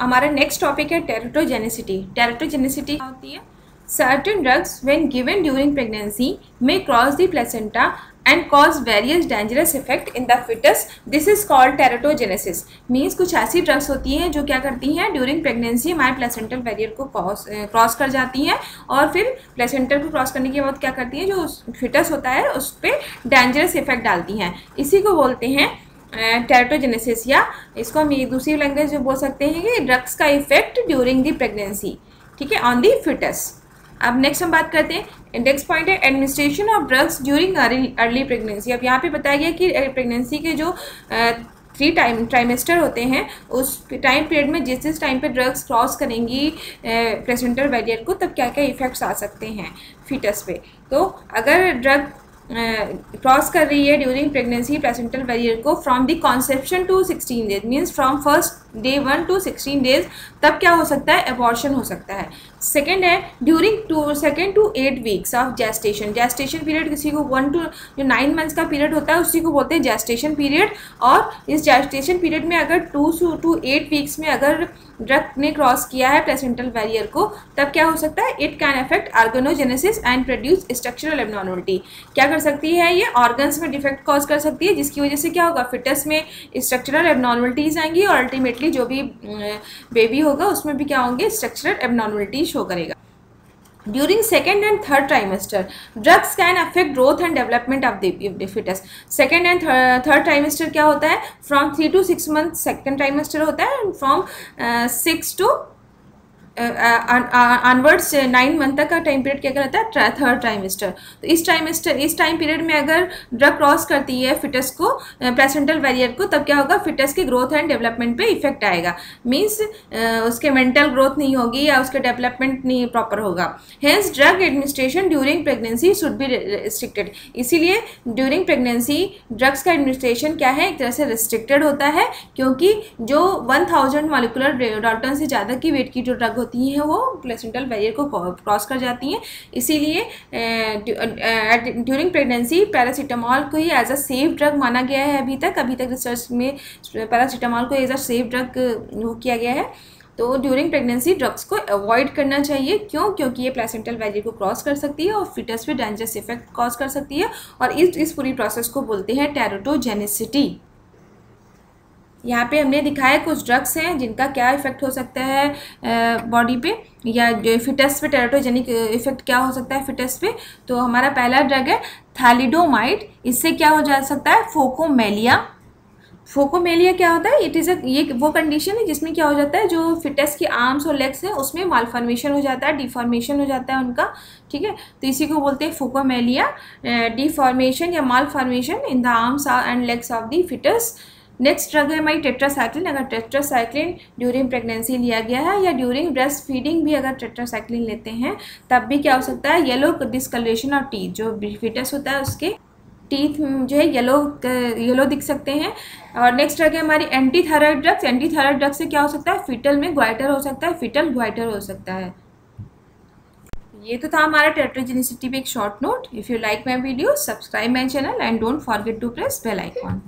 हमारा next topic है teratogenicity. Teratogenicity क्या होती है? Certain drugs when given during pregnancy may cross the placenta and cause various dangerous effect in the fetus. This is called teratogenesis. Means कुछ ऐसी drugs होती हैं जो क्या करती हैं ड्यूरिंग प्रेगनेंसी हमारे प्लेसेंटल बैरियर को क्रॉस कर जाती हैं और फिर प्लेसेंटल को क्रॉस करने के बाद क्या करती हैं, जो फिटस होता है उस पर डेंजरस इफेक्ट डालती हैं। इसी को बोलते हैं टेरेटोजेनेसिस, या इसको हम दूसरी लैंग्वेज में बोल सकते हैं कि ड्रग्स का इफेक्ट ड्यूरिंग द प्रेगनेंसी, ठीक है, ऑन दी फिटस। अब नेक्स्ट हम बात करते हैं, नेक्स्ट पॉइंट है administration of drugs during early pregnancy. अब यहाँ पे बताया गया कि प्रेगनेंसी के जो 3 ट्राइमेस्टर होते हैं उस टाइम पीरियड में जिस टाइम पे ड्रग्स क्रॉस करेंगी प्लेसेंटल बैरियर को, तब क्या क्या इफेक्ट्स आ सकते हैं फीटस पे। तो अगर ड्रग क्रॉस कर रही है ड्यूरिंग प्रेगनेंसी प्लेसेंटल बैरियर को from the conception to 16 days, means from first day 1 to 16 days, तब क्या हो सकता है, एबॉर्शन हो सकता है। सेकेंड है during 2 to 8 weeks of gestation. Gestation period किसी को 1 to 9 मंथ्स का पीरियड होता है उसी को बोलते हैं जेस्टेशन पीरियड। और इस जेस्टेशन पीरियड में अगर 2 to 8 वीक्स में अगर ड्रग ने क्रॉस किया है प्लेसेंटल बैरियर को, तब क्या हो सकता है, it can affect organogenesis and produce structural abnormality. क्या कर सकती है, ये ऑर्गन्स में डिफेक्ट कॉज कर सकती है, जिसकी वजह से क्या होगा, फिटस में स्ट्रक्चरल एब्नॉर्मलिटीज आएंगी और अल्टीमेटली जो भी बेबी होगा उसमें भी क्या होंगे, स्ट्रक्चरल एब्नॉर्मलिटी शो करेगा। During second and third trimester, drugs can affect growth and development of the fetus. Second and third trimester क्या होता है, from 3 to 6 months second trimester होता है, and from 6 to onwards 9 month तक का time period क्या कहलाता है, थर्ड ट्राइमेस्टर। तो इस टाइम पीरियड में अगर ड्रग क्रॉस करती है फिटस को प्लेसेंटल बैरियर को, तब क्या होगा, फिटस के ग्रोथ एंड डेवलपमेंट पे इफेक्ट आएगा। मींस उसके मेंटल ग्रोथ नहीं होगी या उसके डेवलपमेंट नहीं प्रॉपर होगा। Hence drug administration during pregnancy should be restricted. इसीलिए ड्यूरिंग प्रेगनेंसी ड्रग्स का एडमिनिस्ट्रेशन क्या है, एक तरह से रिस्ट्रिक्टेड होता है, क्योंकि जो 1000 मॉलिक्यूलर डाल्टन से ज़्यादा की वेट की जो ड्रग होती हैं वो प्लेसेंटल बैरियर को क्रॉस कर जाती हैं। इसीलिए ड्यूरिंग प्रेगनेंसी पैरासीटामोल को ही एज अ सेफ ड्रग माना गया है। अभी तक रिसर्च में पैरासीटामोल को एज अ सेफ ड्रग वो किया गया है। तो ड्यूरिंग प्रेगनेंसी ड्रग्स को अवॉइड करना चाहिए। क्यों? क्योंकि ये प्लेसेंटल बैरियर को क्रॉस कर सकती है और फिटस पे डेंजरस इफेक्ट कॉज कर सकती है, और इस पूरी प्रोसेस को बोलते हैं टेरेटोजेनेसिटी। यहाँ पे हमने दिखाया कुछ ड्रग्स हैं जिनका क्या इफेक्ट हो सकता है बॉडी पे या फिटस पे, टेरेटोजेनिक इफेक्ट क्या हो सकता है फिटस पे। तो हमारा पहला ड्रग है थैलिडोमाइड। इससे क्या हो जा सकता है, फोकोमेलिया। फोकोमेलिया क्या होता है, इट इज़ ये वो कंडीशन है जिसमें क्या हो जाता है, जो फिटस के आर्म्स और लेग्स हैं उसमें मालफॉर्मेशन हो जाता है, डिफॉर्मेशन हो जाता है उनका, ठीक है। तो इसी को बोलते हैं फोकोमेलिया, डिफॉर्मेशन या malformation in the arms and legs of the fetus. Next drug है हमारी टेट्रासाइक्लिन। अगर टेट्रासाइक्लिन ड्यूरिंग प्रेगनेंसी लिया गया है या ड्यूरिंग ब्रेस्ट फीडिंग भी अगर टेट्रासाइक्लिन लेते हैं, तब भी क्या हो सकता है, येलो डिस्कलरेशन ऑफ टीथ। जो फिटस होता है उसके टीथ जो है येलो दिख सकते हैं। और नेक्स्ट ड्रग है हमारी anti thyroid drugs. Anti thyroid drug से क्या हो सकता है, फीटल में ग्वाइटर हो सकता है, फीटल ग्वाइटर हो सकता है। ये तो था हमारा टेरेटोजेनिसिटी पे एक short note. If you like my video, subscribe my channel and don't forget to press bell icon.